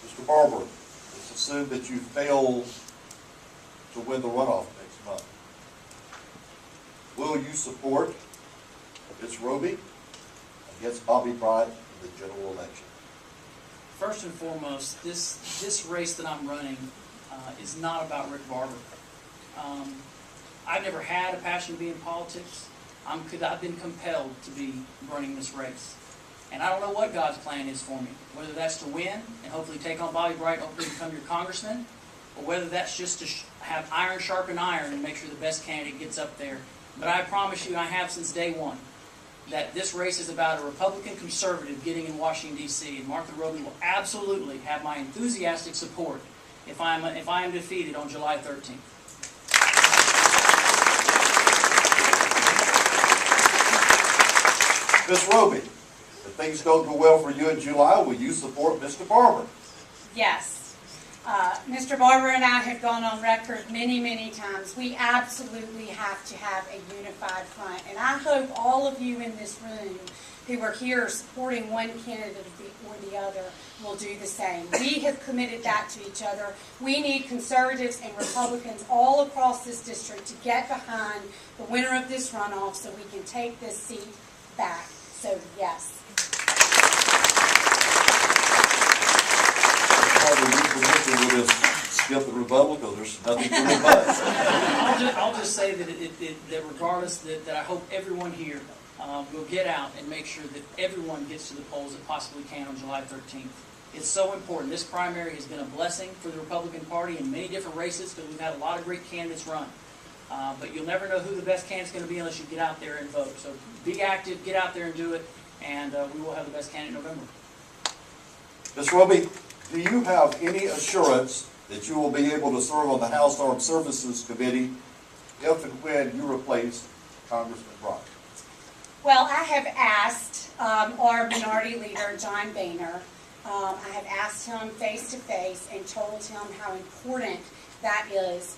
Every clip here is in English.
Mr. Barber, let's assume that you fail to win the runoff next month. Will you support Ms. Roby against Bobby Bryant in the general election? First and foremost, this race that I'm running is not about Rick Barber. I've never had a passion to be in politics. I've been compelled to be running this race. And I don't know what God's plan is for me, whether that's to win and hopefully take on Bobby Bryant, hopefully become your congressman, or whether that's just to have iron sharpen iron and make sure the best candidate gets up there. But I promise you, I have since day one, that this race is about a Republican conservative getting in Washington, D.C., and Martha Roby will absolutely have my enthusiastic support if I am defeated on July 13th. Ms. Roby, if things don't go well for you in July, will you support Mr. Barber? Yes. Mr. Barber and I have gone on record many, many times. We absolutely have to have a unified front. And I hope all of you in this room who are here supporting one candidate or the other will do the same. We have committed that to each other. We need conservatives and Republicans all across this district to get behind the winner of this runoff so we can take this seat back. So, yes. We'll just skip the rebuttal because there's nothing to rebut. I'll just say that regardless, that I hope everyone here will get out and make sure that everyone gets to the polls that possibly can on July 13th. It's so important. This primary has been a blessing for the Republican Party in many different races because we've had a lot of great candidates run. But you'll never know who the best candidate's going to be unless you get out there and vote. So be active, get out there and do it, and we will have the best candidate in November. Ms. Roby, do you have any assurance that you will be able to serve on the House Armed Services Committee if and when you replace Congressman Bryant? Well, I have asked our minority leader, John Boehner, I have asked him face to face and told him how important that is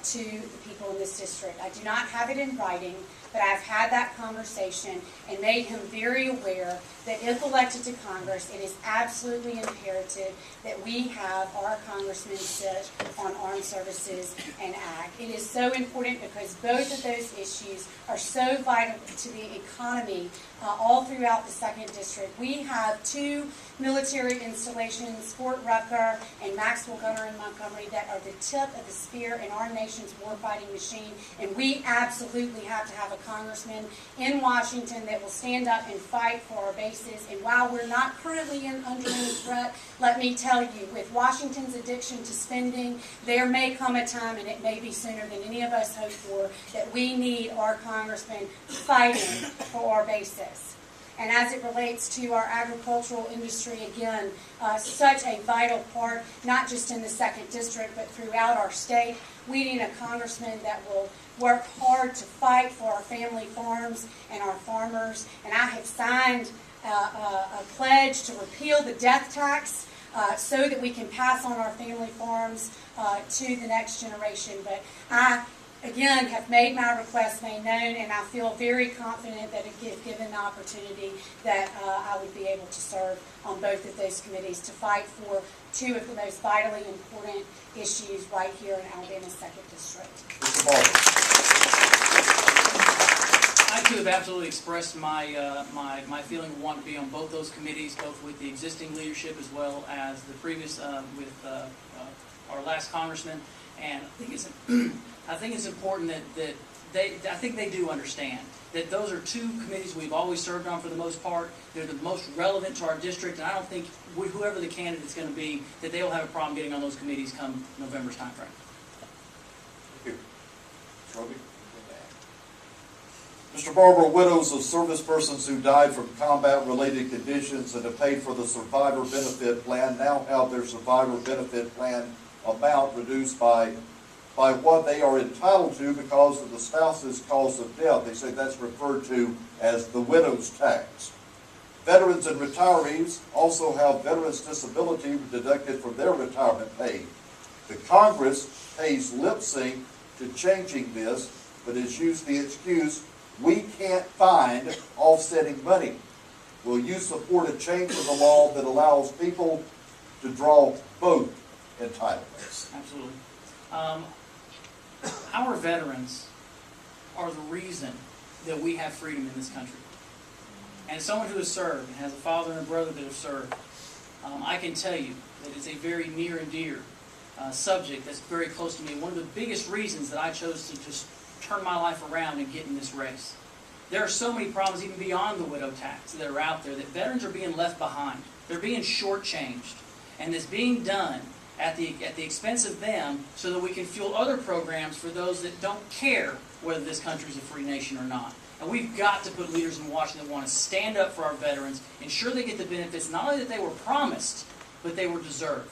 to the people in this district. I do not have it in writing, but I've had that conversation and made him very aware that if elected to Congress, it is absolutely imperative that we have our congressmen sit on armed services and ag. It is so important because both of those issues are so vital to the economy all throughout the 2nd District. We have 2 military installations, Fort Rucker and Maxwell Gunner in Montgomery, that are the tip of the spear in our nation's warfighting machine, and we absolutely have to have a congressman in Washington that will stand up and fight for our bases. And while we're not currently under any threat, let me tell you, with Washington's addiction to spending, there may come a time, and it may be sooner than any of us hope for, that we need our congressmen fighting for our bases. And as it relates to our agricultural industry, again, such a vital part, not just in the 2nd District, but throughout our state. We need a congressman that will work hard to fight for our family farms and our farmers. And I have signed a pledge to repeal the death tax so that we can pass on our family farms to the next generation. But I, again, have made my request made known, and I feel very confident that if given the opportunity that I would be able to serve on both of those committees to fight for 2 of the most vitally important issues right here in Alabama's 2nd District. Mr. Barber. I too have absolutely expressed my my feeling of wanting to be on both those committees, both with the existing leadership as well as the previous with our last congressman. And I think it's important that I think they do understand that those are 2 committees we've always served on for the most part. They're the most relevant to our district, and I don't think whoever the candidate's going to be, that they will have a problem getting on those committees come November's time frame. Thank you. Roby? Mr. Barber, widows of service persons who died from combat-related conditions and have paid for the survivor benefit plan now have their survivor benefit plan amount reduced by what they are entitled to because of the spouse's cause of death. They say that's referred to as the widow's tax. Veterans and retirees also have veterans' disability deducted from their retirement pay. The Congress pays lip sync to changing this, but has used the excuse, we can't find offsetting money. Will you support a change in the law that allows people to draw both entitlements? Absolutely. Our veterans are the reason that we have freedom in this country. And as someone who has served and has a father and a brother that have served, I can tell you that it's a very near and dear subject that's very close to me. One of the biggest reasons that I chose to just turn my life around and get in this race. There are so many problems even beyond the widow tax that are out there that veterans are being left behind. They're being shortchanged. And it's being done at the expense of them so that we can fuel other programs for those that don't care whether this country is a free nation or not. And we've got to put leaders in Washington that want to stand up for our veterans, ensure they get the benefits not only that they were promised, but they were deserved.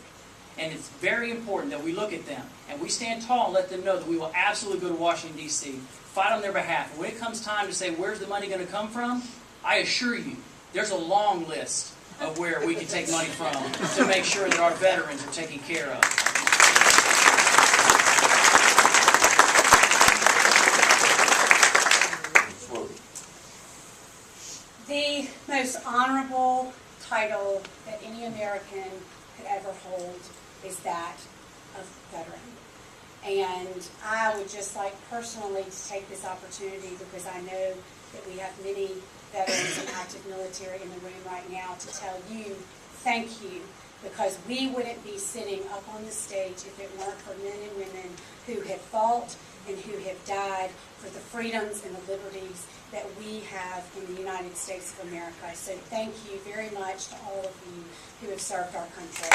And it's very important that we look at them and we stand tall and let them know that we will absolutely go to Washington, D.C., fight on their behalf. And when it comes time to say, where's the money going to come from? I assure you, there's a long list of where we can take money from to make sure that our veterans are taken care of. The most honorable title that any American could ever hold is that of veteran. And I would just like personally to take this opportunity, because I know that we have many veterans and active military in the room right now, to tell you thank you, because we wouldn't be sitting up on the stage if it weren't for men and women who have fought and who have died for the freedoms and the liberties that we have in the United States of America. So thank you very much to all of you who have served our country.